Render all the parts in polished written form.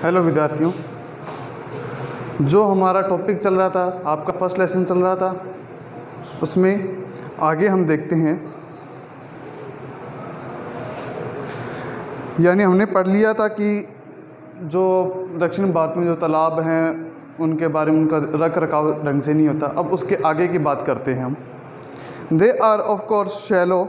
Hello विद्यार्थियों, जो हमारा टॉपिक चल रहा था, आपका फर्स्ट लेसन चल रहा था, उसमें आगे हम देखते हैं। यानी हमने पढ़ लिया था कि जो दक्षिण भारत में जो तालाब हैं उनके बारे में उनका रख रखाव ढंग से नहीं होता। अब उसके आगे की बात करते हैं हम। They are of course shallow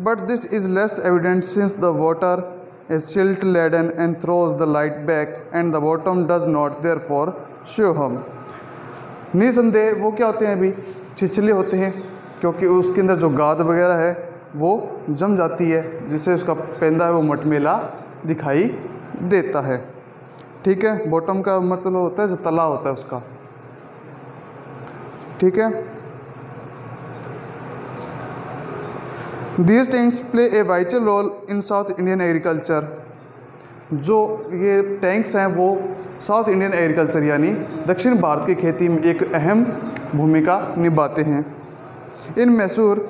but this is less evident since the water is silt laden and throws the light back and the bottom does not therefore show him। निसंदेह वो क्या होते हैं, अभी छिछले होते हैं क्योंकि उसके अंदर जो गाद वगैरह है वो जम जाती है, जिससे उसका पेंदा है वो मटमेला दिखाई देता है। ठीक है, बॉटम का मतलब होता है जो तला होता है उसका। ठीक है, These tanks play a vital role in South Indian agriculture। जो ये टैंक्स हैं वो साउथ इंडियन एग्रीकल्चर यानी दक्षिण भारत की खेती में एक अहम भूमिका निभाते हैं। In Mysore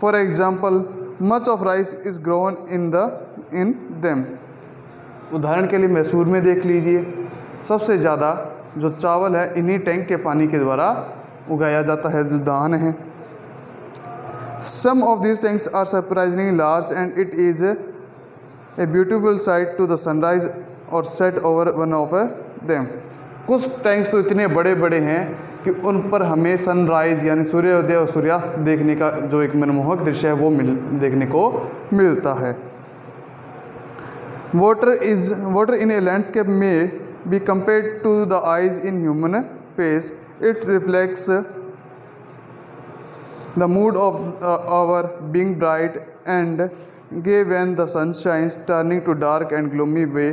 for example much of rice is grown in them. उदाहरण के लिए मैसूर में देख लीजिए, सबसे ज़्यादा जो चावल है इन्हीं टैंक के पानी के द्वारा उगाया जाता है, जो धान है। Some of these tanks are surprisingly large and it is a beautiful sight to the sunrise or set over one of them। कुछ टैंक्स तो इतने बड़े बड़े हैं कि उन पर हमें सनराइज़ यानी सूर्योदय और सूर्यास्त देखने का जो एक मनमोहक दृश्य है वो देखने को मिलता है। Water in a landscape may be compared to the eyes in human face। It reflects the mood of our being bright and gay when the sun shines, turning to dark and gloomy way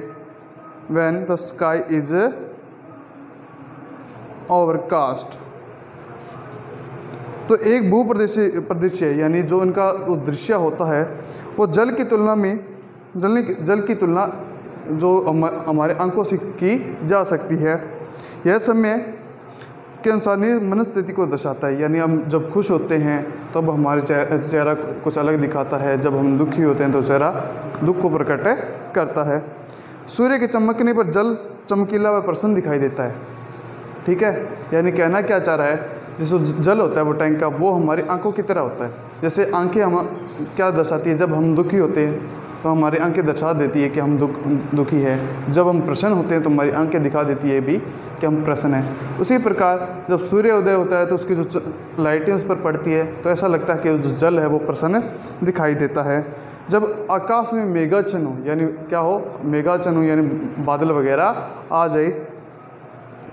when the sky is overcast। तो एक भूप्रदेशीय यानी जो इनका दृश्य होता है वो जल की तुलना जो हमारे आंखों से की जा सकती है। यह समय के अनुसार मनस्थिति को दर्शाता है, यानी हम जब खुश होते हैं तब हमारे चेहरा कुछ अलग दिखाता है, जब हम दुखी होते हैं तो चेहरा दुख को प्रकट करता है। सूर्य के चमकने पर जल चमकीला व प्रसन्न दिखाई देता है। ठीक है, यानी कहना क्या चाह रहा है, जिसको जल होता है वो टैंक का, वो हमारी आंखों की तरह होता है। जैसे आंखें हम क्या दर्शाती है, जब हम दुखी होते हैं तो हमारी आंखें दर्शा देती है कि हम दुखी है। जब हम प्रसन्न होते हैं तो हमारी आंखें दिखा देती है भी कि हम प्रसन्न हैं। उसी प्रकार जब सूर्योदय होता है तो उसकी जो लाइटें उस पर पड़ती है तो ऐसा लगता है कि जो जल है वो प्रसन्न दिखाई देता है। जब आकाश में मेघाच्छन्न हो, यानी क्या हो, मेघाच्छन्न हो यानी बादल वगैरह आ जाए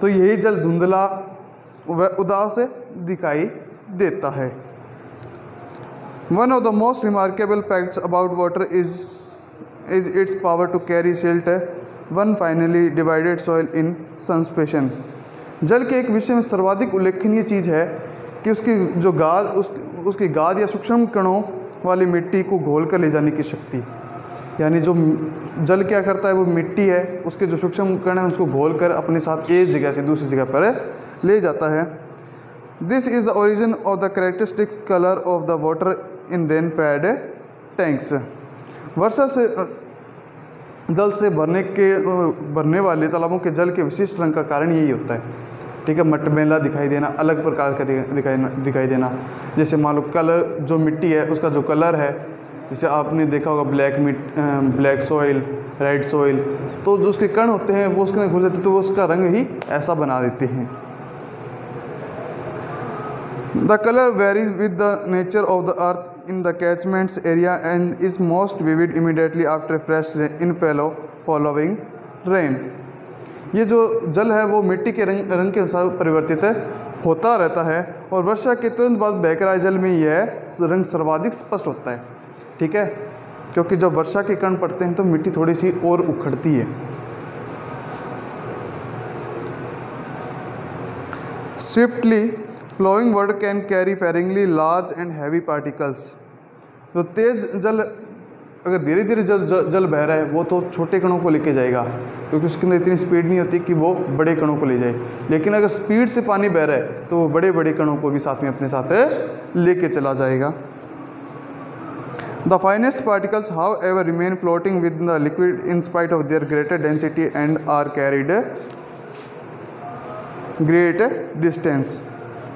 तो यही जल धुंधला व उदास दिखाई देता है। One of the most remarkable facts about water is its power to carry silt, one finely divided soil in suspension। जल के एक विषय में सर्वाधिक उल्लेखनीय चीज़ है कि उसकी जो उसकी गाद या सूक्ष्म कणों वाली मिट्टी को घोल कर ले जाने की शक्ति। यानी जो जल क्या करता है, वो मिट्टी है, उसके जो सूक्ष्म कण हैं उसको घोल कर अपने साथ एक जगह से दूसरी जगह पर ले जाता है। This is the origin of the characteristic colour of the water in rain fed tanks. वर्षा से जल से भरने वाले तालाबों के जल के विशिष्ट रंग का कारण यही होता है। ठीक है, मटमैला दिखाई देना, अलग प्रकार का दिखाई देना। जैसे मान लो कलर, जो मिट्टी है उसका जो कलर है, जैसे आपने देखा होगा ब्लैक सॉइल, रेड सॉइल, तो जो उसके कण होते हैं वो उसके अंदर घुल जाते हैं तो वो उसका रंग ही ऐसा बना देते हैं। The color varies with the nature of the earth in the catchment area and is most vivid immediately after fresh inflow following rain। ये जो जल है वो मिट्टी के रंग के अनुसार परिवर्तित होता रहता है और वर्षा के तुरंत बाद बहकर आए जल में यह रंग सर्वाधिक स्पष्ट होता है। ठीक है, क्योंकि जब वर्षा के कण पड़ते हैं तो मिट्टी थोड़ी सी और उखड़ती है। Swiftly flowing water can carry varyingly large and heavy particles। जो तेज़ जल, अगर धीरे धीरे जल बह रहा है वो तो छोटे कणों को लेके जाएगा क्योंकि उसके अंदर इतनी स्पीड नहीं होती कि वो बड़े कणों को ले जाए। लेकिन अगर स्पीड से पानी बह रहा है तो वो बड़े बड़े कणों को भी साथ में अपने साथ लेके चला जाएगा। The finest particles however remain floating with the liquid in spite of their greater density and are carried great distance.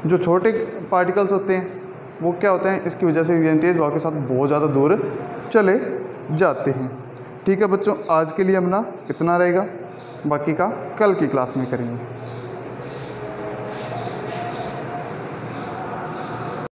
जो छोटे पार्टिकल्स होते हैं वो क्या होते हैं, इसकी वजह से तेज हवा के साथ बहुत ज़्यादा दूर चले जाते हैं। ठीक है बच्चों, आज के लिए अपना इतना रहेगा, बाकी का कल की क्लास में करेंगे।